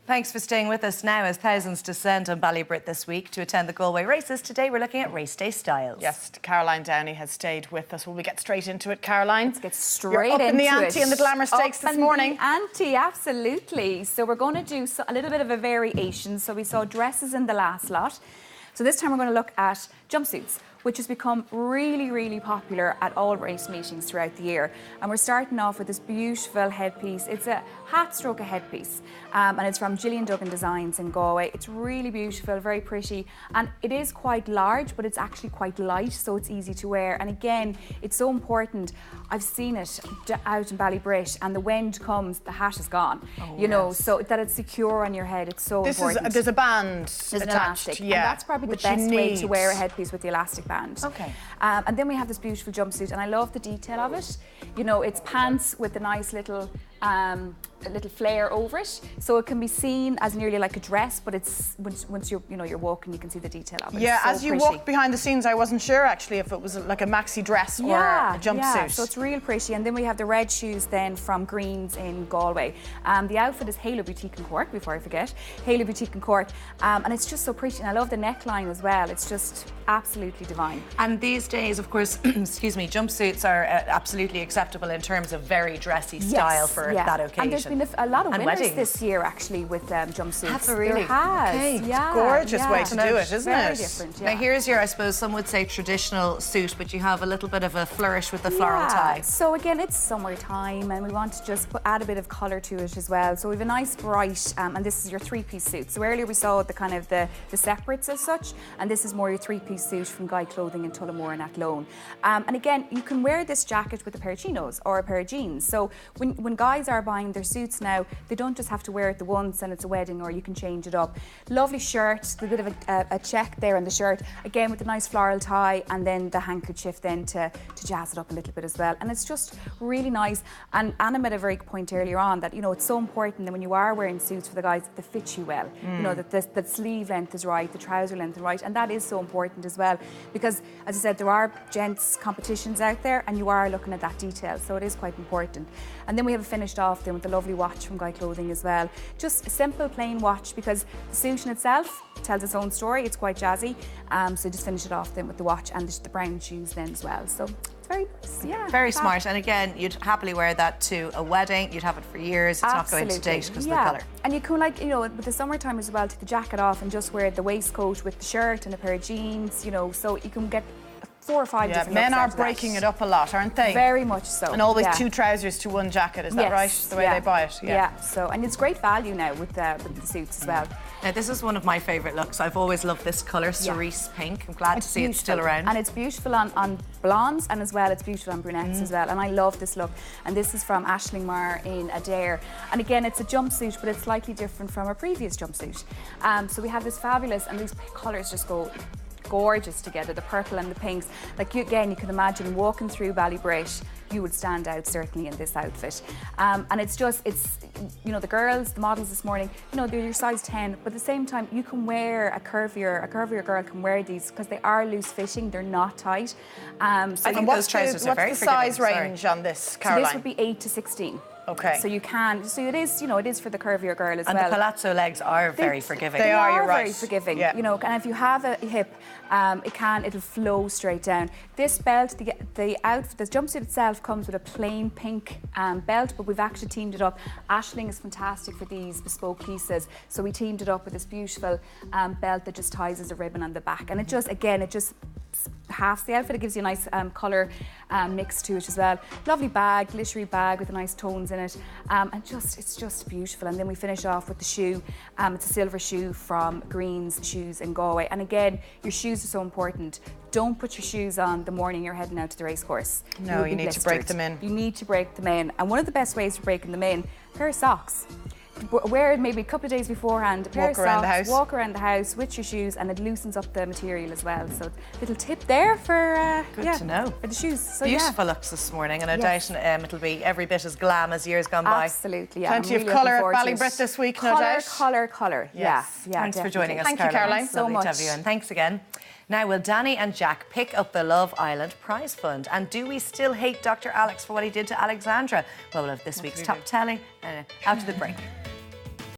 Thanks for staying with us now as thousands descend on Ballybrit this week to attend the Galway races. Today we're looking at race day styles. Yes, Caroline Downey has stayed with us. Will we get straight into it, Caroline? Let's get straight into it. You're up in the ante and the Glamour Stakes this morning. The ante, absolutely. So we're going to do a little bit of a variation. So we saw dresses in the last lot. So this time we're going to look at jumpsuits, which has become really, really popular at all race meetings throughout the year. And we're starting off with this beautiful headpiece. It's a hat stroke a headpiece, and it's from Gillian Duggan Designs in Galway. It's really beautiful, very pretty, and it is quite large, but it's actually quite light, so it's easy to wear. And again, it's so important. I've seen it out in Ballybrit, and the wind comes, the hat is gone. You know, so that it's secure on your head. It's so important. There's a band There's an attached, elastic, yeah, and that's probably the best way to wear a headpiece with the elastic band. Okay. And then we have this beautiful jumpsuit, and I love the detail of it. You know, it's pants with a nice little flare over it, so it can be seen as nearly like a dress, but it's once you're walking, you can see the detail of it. Yeah, so as you pretty. walked behind the scenes, I wasn't sure actually if it was like a maxi dress or a jumpsuit. Yeah, so it's real pretty. And then we have the red shoes then from Greens in Galway. The outfit is Halo Boutique in Cork, before I forget. Halo Boutique in Cork, and it's just so pretty. And I love the neckline as well. It's just absolutely divine. And these days, of course, excuse me, jumpsuits are absolutely acceptable in terms of very dressy style for that occasion. And there's been a lot of winners weddings this year actually with jumpsuits. Have there really? There has. Okay. Yeah, gorgeous way to do it, isn't Very it? different, Now here's your, I suppose some would say traditional suit, but you have a little bit of a flourish with the floral tie. So again, it's summertime and we want to just add a bit of colour to it as well. So we have a nice bright, and this is your three-piece suit. So earlier we saw the kind of the separates as such, and this is more your three-piece suit from Guy Clothing in Tullamore and Athlone. And again, you can wear this jacket with a pair of chinos or a pair of jeans. So when guys are buying their suits now, they don't just have to wear it the once and it's a wedding, or you can change it up. Lovely shirt, a bit of a check there on the shirt, again with a nice floral tie, and then the handkerchief then to jazz it up a little bit as well. And it's just really nice. And Anna made a very good point earlier on that, you know, it's so important that when you are wearing suits for the guys, that they fit you well. You know, that the sleeve length is right, the trouser length is right, and that is so important as well, because as I said, there are gents competitions out there and you are looking at that detail, so it is quite important. And then we have finished off then with the lovely watch from Guy Clothing as well. Just a simple plain watch, because the suit in itself tells its own story. It's quite jazzy, so just finish it off then with the watch and the brown shoes then as well. So it's very nice, yeah. Very smart. And again, you'd happily wear that to a wedding. You'd have it for years. It's not going to date because of the colour. And you can, like, you know, with the summertime as well, take the jacket off and just wear the waistcoat with the shirt and a pair of jeans, you know, so you can get 4 or 5 different men looks are out of breaking that. it up a lot, aren't they? Very much so. And always 2 trousers to 1 jacket, is that right? The way they buy it. Yeah. So, and it's great value now with the suits as well. Now this is one of my favourite looks. I've always loved this colour, cerise pink. I'm glad to see it's still around. And it's beautiful on blondes, and as well it's beautiful on brunettes as well. And I love this look. And this is from Aisling Marr in Adair. And again, it's a jumpsuit, but it's slightly different from our previous jumpsuit. So we have this fabulous, and these colours just go gorgeous together, the purple and the pinks. Like, you can imagine walking through Ballybrit, you would stand out certainly in this outfit. And it's you know, the girls, the models this morning, you know, they're your size 10, but at the same time you can wear a curvier girl can wear these because they are loose fitting, they're not tight. So I think those trousers are very forgiving. What's the size range on this, Caroline? So this would be 8 to 16. Okay. So you can, so it is, you know, it is for the curvier girl as well. And the palazzo legs are very forgiving. They are, you're right. Very forgiving, yeah. you know, and if you have a hip, it'll flow straight down. This belt, the jumpsuit itself comes with a plain pink belt, but we've actually teamed it up. Aisling is fantastic for these bespoke pieces, so we teamed it up with this beautiful belt that just ties as a ribbon on the back, and it just halves the outfit. It gives you a nice colour mix to it as well. Lovely bag, glittery bag with nice tones in it, and it's just beautiful. And then we finish off with the shoe. It's a silver shoe from Greens Shoes in Galway. And again, your shoes are so important. Don't put your shoes on the morning you're heading out to the racecourse. No, you need to break them in. You need to break them in. And one of the best ways for breaking them in, a pair of socks. Wear it maybe a couple of days beforehand, a pair of socks, walk around the house with your shoes, and it loosens up the material as well. So little tip there for good to know. For the shoes. So beautiful looks this morning, and I doubt it'll be every bit as glam as years gone by. Absolutely, yeah. Plenty of colour at Ballybrit this week, no doubt. Colour. Yes. Yeah. Thanks for joining us, Thank you, Caroline. So much. To have you, and thanks again. Now, will Danny and Jack pick up the Love Island prize fund? And do we still hate Dr. Alex for what he did to Alexandra? Well, we'll have this week's top telling after the break.